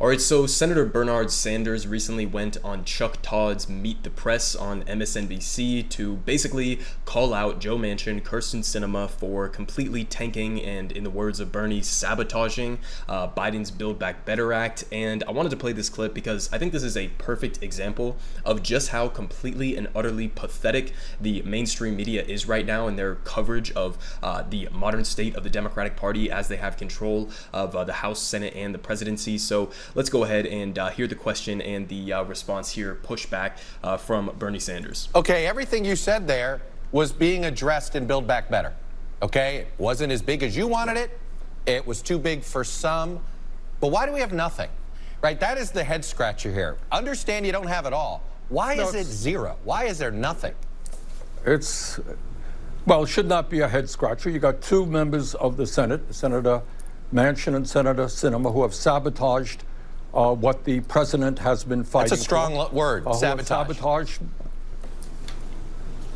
All right, so Senator Bernard Sanders recently went on Chuck Todd's Meet the Press on MSNBC to basically call out Joe Manchin, Kyrsten Sinema for completely tanking and, in the words of Bernie, sabotaging Biden's Build Back Better Act. And I wanted to play this clip because I think this is a perfect example of just how completely and utterly pathetic the mainstream media is right now in their coverage of the modern state of the Democratic Party as they have control of the House, Senate, and the presidency. So let's go ahead and hear the question and the response here, pushback from Bernie Sanders. Okay, everything you said there was being addressed in Build Back Better. Okay, it wasn't as big as you wanted it. It was too big for some. But why do we have nothing? Right, that is the head scratcher here. Understand you don't have it all. Why is it zero? Why is there nothing? Well, it should not be a head scratcher. You got two members of the Senate, Senator Manchin and Senator Sinema, who have sabotaged what the president has been fighting for. That's a strong word, sabotage.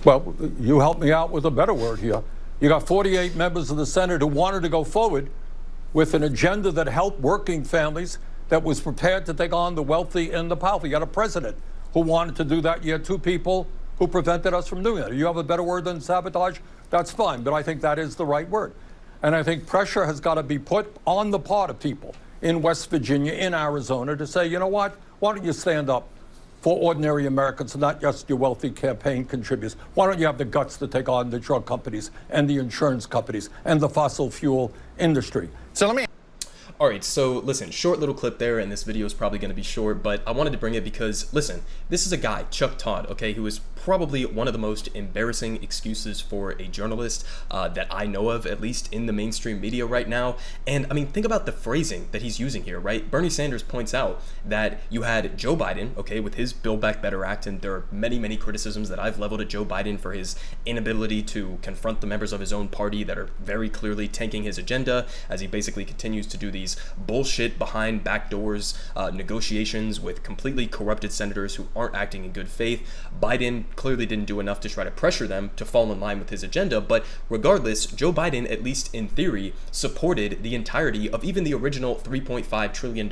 Well, you help me out with a better word here. You got 48 members of the Senate who wanted to go forward with an agenda that helped working families, that was prepared to take on the wealthy and the powerful. You got a president who wanted to do that. You had two people who prevented us from doing that. You have a better word than sabotage? That's fine, but I think that is the right word. And I think pressure has got to be put on the part of people in West Virginia, in Arizona, to say, you know what, why don't you stand up for ordinary Americans, not just your wealthy campaign contributors? Why don't you have the guts to take on the drug companies and the insurance companies and the fossil fuel industry? So let me... All right, so listen, short little clip there, and this video is probably going to be short, but I wanted to bring it because, listen, this is a guy, Chuck Todd, okay, who is probably one of the most embarrassing excuses for a journalist that I know of, at least in the mainstream media right now. And I mean, think about the phrasing that he's using here, right? Bernie Sanders points out that you had Joe Biden, okay, with his Build Back Better Act, and there are many, many criticisms that I've leveled at Joe Biden for his inability to confront the members of his own party that are very clearly tanking his agenda as he basically continues to do these bullshit behind back doors negotiations with completely corrupted senators who aren't acting in good faith. Biden clearly didn't do enough to try to pressure them to fall in line with his agenda, but regardless, Joe Biden, at least in theory, supported the entirety of even the original $3.5 trillion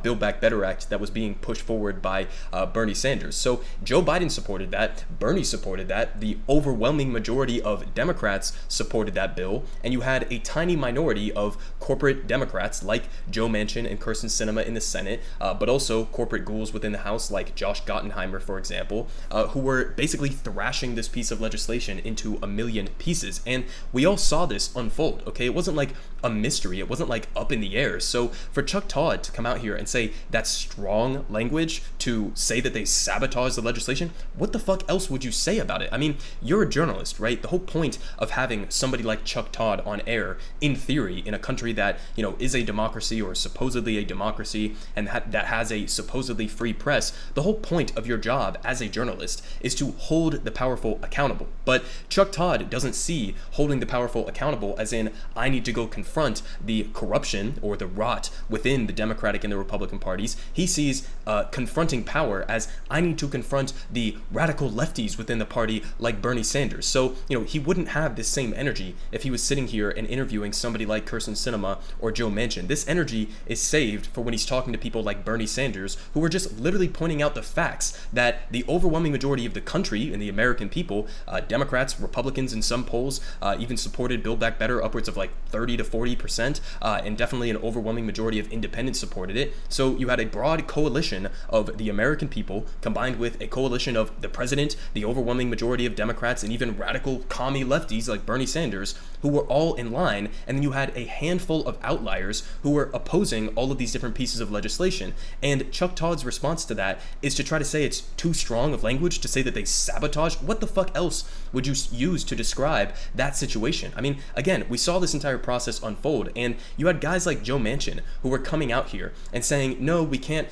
Build Back Better Act that was being pushed forward by Bernie Sanders. So Joe Biden supported that, Bernie supported that, the overwhelming majority of Democrats supported that bill, and you had a tiny minority of corporate Democrats like Joe Manchin and Kyrsten Sinema in the Senate, but also corporate ghouls within the House like Josh Gottenheimer, for example, who were basically thrashing this piece of legislation into a million pieces. And we all saw this unfold, okay? It wasn't like a mystery. It wasn't like up in the air. So for Chuck Todd to come out here and say that's strong language, to say that they sabotaged the legislation, what the fuck else would you say about it? I mean, you're a journalist, right? The whole point of having somebody like Chuck Todd on air, in theory, in a country that, you know, is a democracy or supposedly a democracy and that has a supposedly free press, the whole point of your job as a journalist is to hold the powerful accountable. But Chuck Todd doesn't see holding the powerful accountable as in, I need to go confront the corruption or the rot within the Democratic and the Republican parties. He sees confronting power as, I need to confront the radical lefties within the party like Bernie Sanders. So, you know, he wouldn't have this same energy if he was sitting here and interviewing somebody like Kyrsten Sinema or Joe Manchin. This energy is saved for when he's talking to people like Bernie Sanders, who are just literally pointing out the facts that the overwhelming majority of the country and the American people, Democrats, Republicans in some polls, even supported Build Back Better upwards of like 30 to 40%, and definitely an overwhelming majority of independents supported it. So you had a broad coalition of the American people combined with a coalition of the president, the overwhelming majority of Democrats, and even radical commie lefties like Bernie Sanders, who were all in line. And then you had a handful of outliers who were opposing all of these different pieces of legislation. And Chuck Todd's response to that is to try to say it's too strong of language to say that they sabotaged. What the fuck else would you use to describe that situation? I mean, again, we saw this entire process unfold, and you had guys like Joe Manchin who were coming out here and saying, no, we can't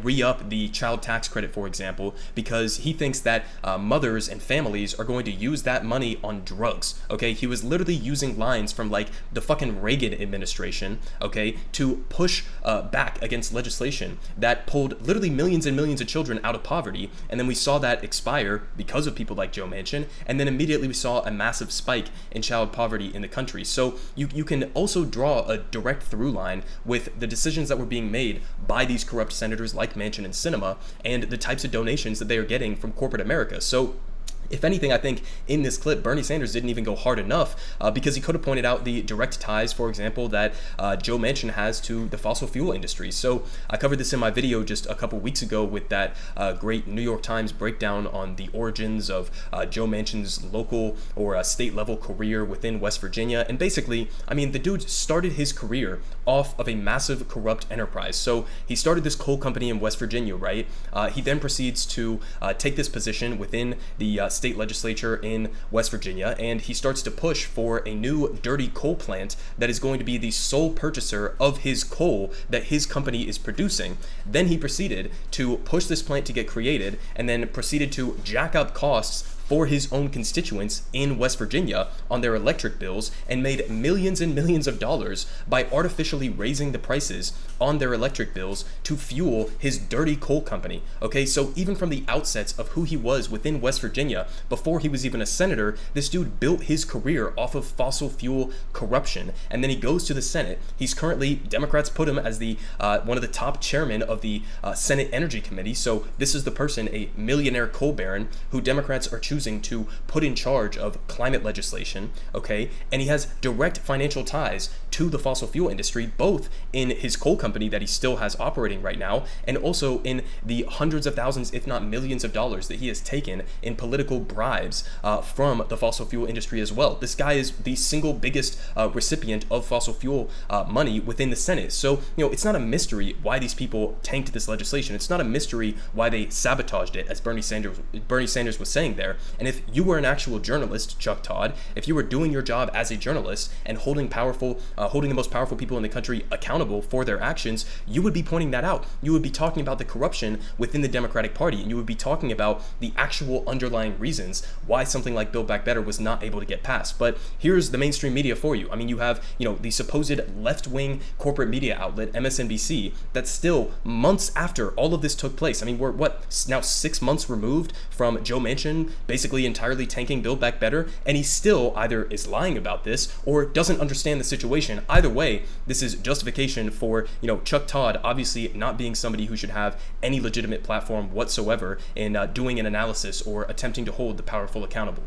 re-up the child tax credit, for example, because he thinks that mothers and families are going to use that money on drugs. Okay, he was literally using lines from like the fucking Reagan administration, okay, to push back against legislation that pulled literally millions and millions of children out of poverty. And then we saw that expire because of people like Joe Manchin, and then immediately we saw a massive spike in child poverty in the country. So you can also draw a direct through line with the decisions that were being made by these corrupt senators like Manchin and Sinema, and the types of donations that they are getting from corporate America. So if anything, I think in this clip, Bernie Sanders didn't even go hard enough because he could have pointed out the direct ties, for example, that Joe Manchin has to the fossil fuel industry. So I covered this in my video just a couple weeks ago with that great New York Times breakdown on the origins of Joe Manchin's local or state level career within West Virginia. And basically, I mean, the dude started his career off of a massive corrupt enterprise. So he started this coal company in West Virginia, right? He then proceeds to take this position within the state legislature in West Virginia, and he starts to push for a new dirty coal plant that is going to be the sole purchaser of his coal that his company is producing. Then he proceeded to push this plant to get created, and then proceeded to jack up costs for his own constituents in West Virginia on their electric bills, and made millions and millions of dollars by artificially raising the prices on their electric bills to fuel his dirty coal company. Okay, so even from the outsets of who he was within West Virginia, before he was even a senator, this dude built his career off of fossil fuel corruption. And then he goes to the Senate. He's currently, Democrats put him as the one of the top chairmen of the Senate Energy Committee. So this is the person, a millionaire coal baron, who Democrats are choosing to put in charge of climate legislation, okay? And he has direct financial ties to the fossil fuel industry, both in his coal company that he still has operating right now, and also in the hundreds of thousands, if not millions of dollars that he has taken in political bribes from the fossil fuel industry as well. This guy is the single biggest recipient of fossil fuel money within the Senate. So, you know, it's not a mystery why these people tanked this legislation. It's not a mystery why they sabotaged it, as Bernie Sanders was saying there. And if you were an actual journalist, Chuck Todd, if you were doing your job as a journalist and holding the most powerful people in the country accountable for their actions, you would be pointing that out. You would be talking about the corruption within the Democratic Party, and you would be talking about the actual underlying reasons why something like Build Back Better was not able to get passed. But here's the mainstream media for you. I mean, you have, you know, the supposed left-wing corporate media outlet, MSNBC, that's still months after all of this took place. I mean, we're now 6 months removed from Joe Manchin basically entirely tanking Build Back Better, and he still either is lying about this or doesn't understand the situation. Either way, this is justification for, you know, Chuck Todd obviously not being somebody who should have any legitimate platform whatsoever in doing an analysis or attempting to hold the powerful accountable.